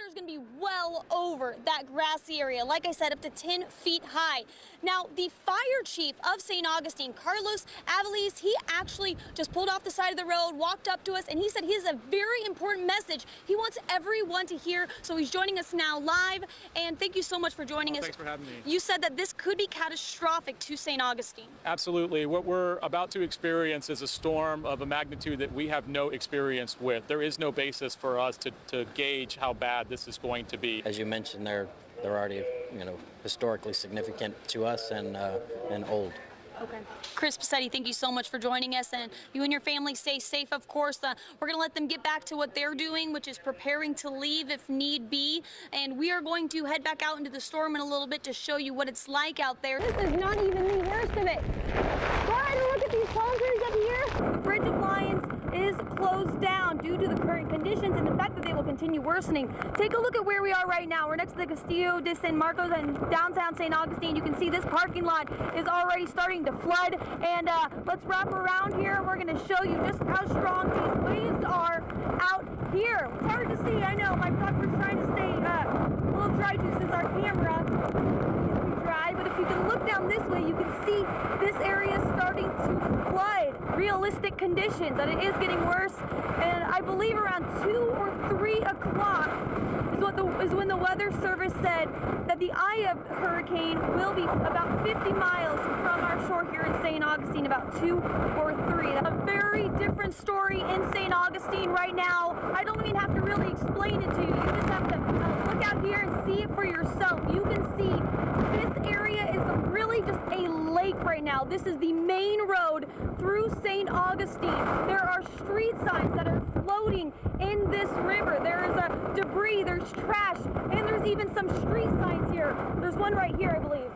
is going to be well over that grassy area. Like I said, up to 10 feet high. Now, the fire chief of St. Augustine, Carlos Aviles, he actually just pulled off the side of the road, walked up to us, and he said he has a very important message he wants everyone to hear. So he's joining us now live, and thank you so much for joining us. Thanks for having me. You said that this could be catastrophic to St. Augustine. Absolutely. What we're about to experience is a storm of a magnitude that we have no experience with. There is no basis for us to gauge how bad this is going to be. As you mentioned, they're already, historically significant to us and old. Okay. Chris Pacetti, thank you so much for joining us, and you and your family stay safe, of course. We're going to let them get back to what they're doing, which is preparing to leave if need be, and we are going to head back out into the storm in a little bit to show you what it's like out there. This is not even the worst of it. Go ahead and look at these palm trees up here. The Bridge of Lions is closed down due to the current conditions and the fact that they will continue worsening. Take a look at where we are right now. We're next to the Castillo de San Marcos in downtown St. Augustine. You can see this parking lot is already starting to flood, and let's wrap around here. We're going to show you just how strong these waves are out here. It's hard to see, I know. My photographer's trying to stay a little dry too since our camera is dry, but if you can look down this way, you can see this area is starting to flood. Realistic conditions, that it is getting worse, and I believe around 2 or 3 o'clock is when the Weather Service said that the eye of hurricane will be about 50 miles from our shore here in St. Augustine, about 2 or 3. A very different story in St. Augustine right now. I don't even have to really explain it to you. You just have to look out here and see it for yourself. You can see this area is really just a lake right now. This is the main road through St. Augustine. There are street signs that are floating in this river. There is a debris, there's trash, and there's even some street signs here. There's one right here, I believe.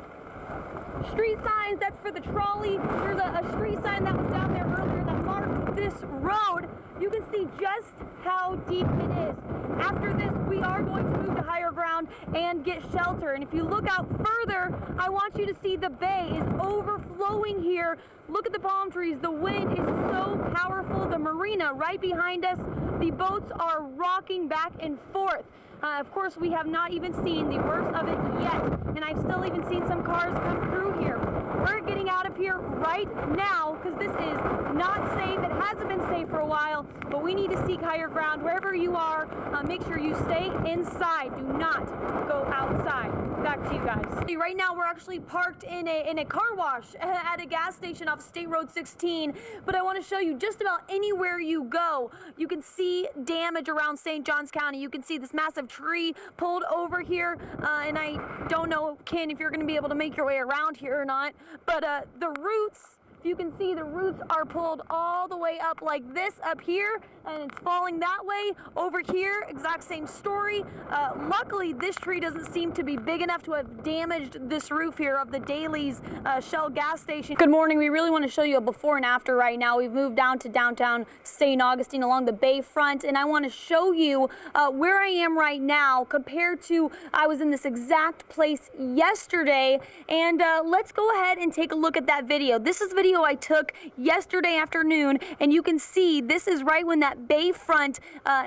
Street signs, that's for the trolley. There's a street sign that was down there earlier that marked this road. You can see just how deep it is. After this, we are going to move to higher ground and get shelter. And if you look out further, I want you to see the bay is overflowing here. Look at the palm trees. The wind is so powerful. The marina right behind us, the boats are rocking back and forth. Of course, we have not even seen the worst of it yet, and I've still even seen some cars come through here. We're getting out of here right now because this is not safe. It hasn't been safe for a while, but we need to seek higher ground. Wherever you are, make sure you stay inside. Do not go outside. Back to you guys. Right now, we're actually parked in a car wash at a gas station off State Road 16, but I want to show you just about anywhere you go, you can see damage around St. Johns County. You can see this massive tree pulled over here, and I don't know, Ken, if you're going to be able to make your way around here or not, but the roots, if you can see, the roots are pulled all the way up like this up here, and it's falling that way. Over here, exact same story. Luckily, this tree doesn't seem to be big enough to have damaged this roof here of the Daly's Shell gas station. Good morning. We really want to show you a before and after right now. We've moved down to downtown St. Augustine along the bayfront, and I want to show you where I am right now compared to I was in this exact place yesterday, and let's go ahead and take a look at that video. This is video I took yesterday afternoon, and you can see this is right when that bayfront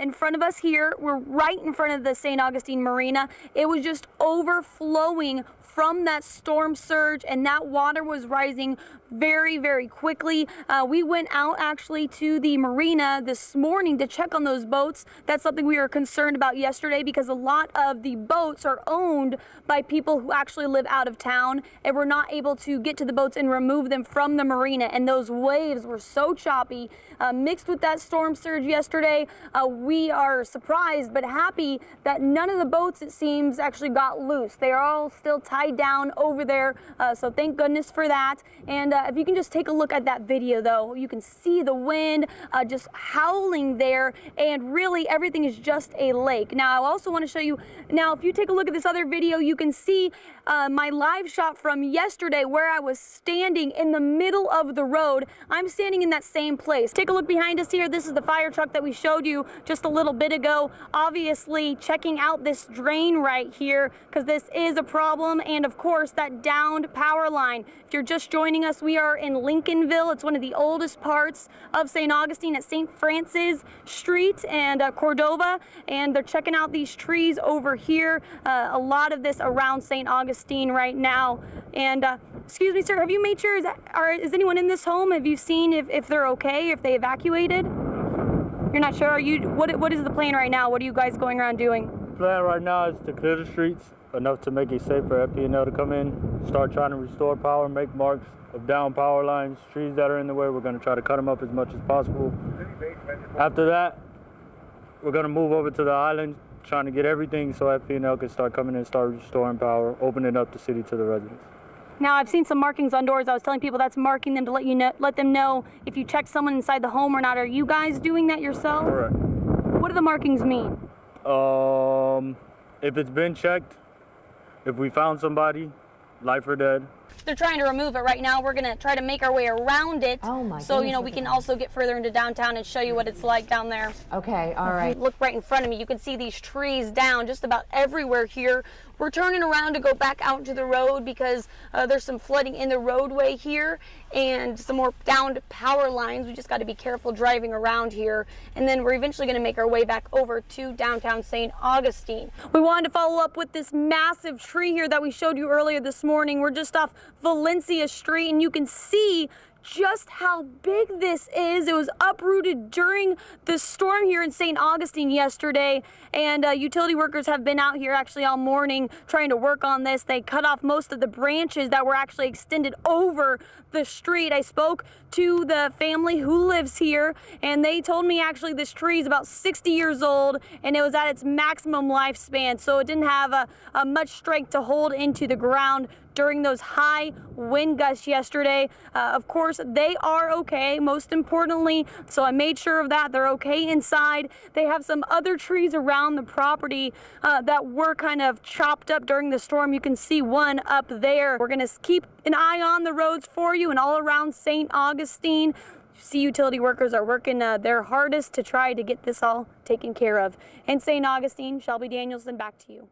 in front of us here, we're right in front of the St. Augustine Marina. It was just overflowing from that storm surge, and that water was rising very, very quickly. We went out actually to the marina this morning to check on those boats. That's something we were concerned about yesterday because a lot of the boats are owned by people who actually live out of town, and we're not able to get to the boats and remove them from the marina. And those waves were so choppy, mixed with that storm surge yesterday. We are surprised but happy that none of the boats, it seems, actually got loose. They are all still tied down over there, so thank goodness for that. And if you can just take a look at that video, though, you can see the wind just howling there, and really everything is just a lake. Now, I also want to show you, now if you take a look at this other video, you can see my live shot from yesterday where I was standing in the middle middle of the road. I'm standing in that same place. Take a look behind us here. This is the fire truck that we showed you just a little bit ago. Obviously checking out this drain right here because this is a problem, and of course that downed power line. If you're just joining us, we are in Lincolnville. It's one of the oldest parts of St. Augustine at St. Francis Street and Cordova, and they're checking out these trees over here. A lot of this around St. Augustine right now. And excuse me, sir, have you made sure, is anyone in this home? Have you seen if they're okay, if they evacuated? You're not sure? Are you? What is the plan right now? What are you guys going around doing? The plan right now is to clear the streets enough to make it safe for FP&L to come in, start trying to restore power, make marks of down power lines, trees that are in the way. We're going to try to cut them up as much as possible. After that, we're going to move over to the island, trying to get everything so FP&L can start coming in, start restoring power, opening up the city to the residents. Now, I've seen some markings on doors. I was telling people that's marking them to let them know if you check someone inside the home or not. Are you guys doing that yourself? Correct. What do the markings mean? If it's been checked, if we found somebody, life or dead. They're trying to remove it right now. We're going to try to make our way around it. Oh my So, goodness, we can also get further into downtown and show you what it's like down there. Okay, all right. Look right in front of me. You can see these trees down just about everywhere here. We're turning around to go back out to the road because there's some flooding in the roadway here and some more downed power lines. We just got to be careful driving around here. And then we're eventually going to make our way back over to downtown St. Augustine. We wanted to follow up with this massive tree here that we showed you earlier this morning. We're just off Valencia Street, and you can see just how big this is. It was uprooted during the storm here in St. Augustine yesterday, and utility workers have been out here actually all morning trying to work on this. They cut off most of the branches that were actually extended over the street. I spoke to the family who lives here, and they told me actually this tree is about 60 years old, and it was at its maximum lifespan, so it didn't have a much strength to hold into the ground during those high wind gusts yesterday. Of course, they are okay, most importantly, so I made sure of that. They're okay inside. They have some other trees around the property that were kind of chopped up during the storm. You can see one up there. We're gonna keep an eye on the roads for you and all around St. Augustine. See, utility workers are working their hardest to try to get this all taken care of. In St. Augustine, Shelby Danielson, back to you.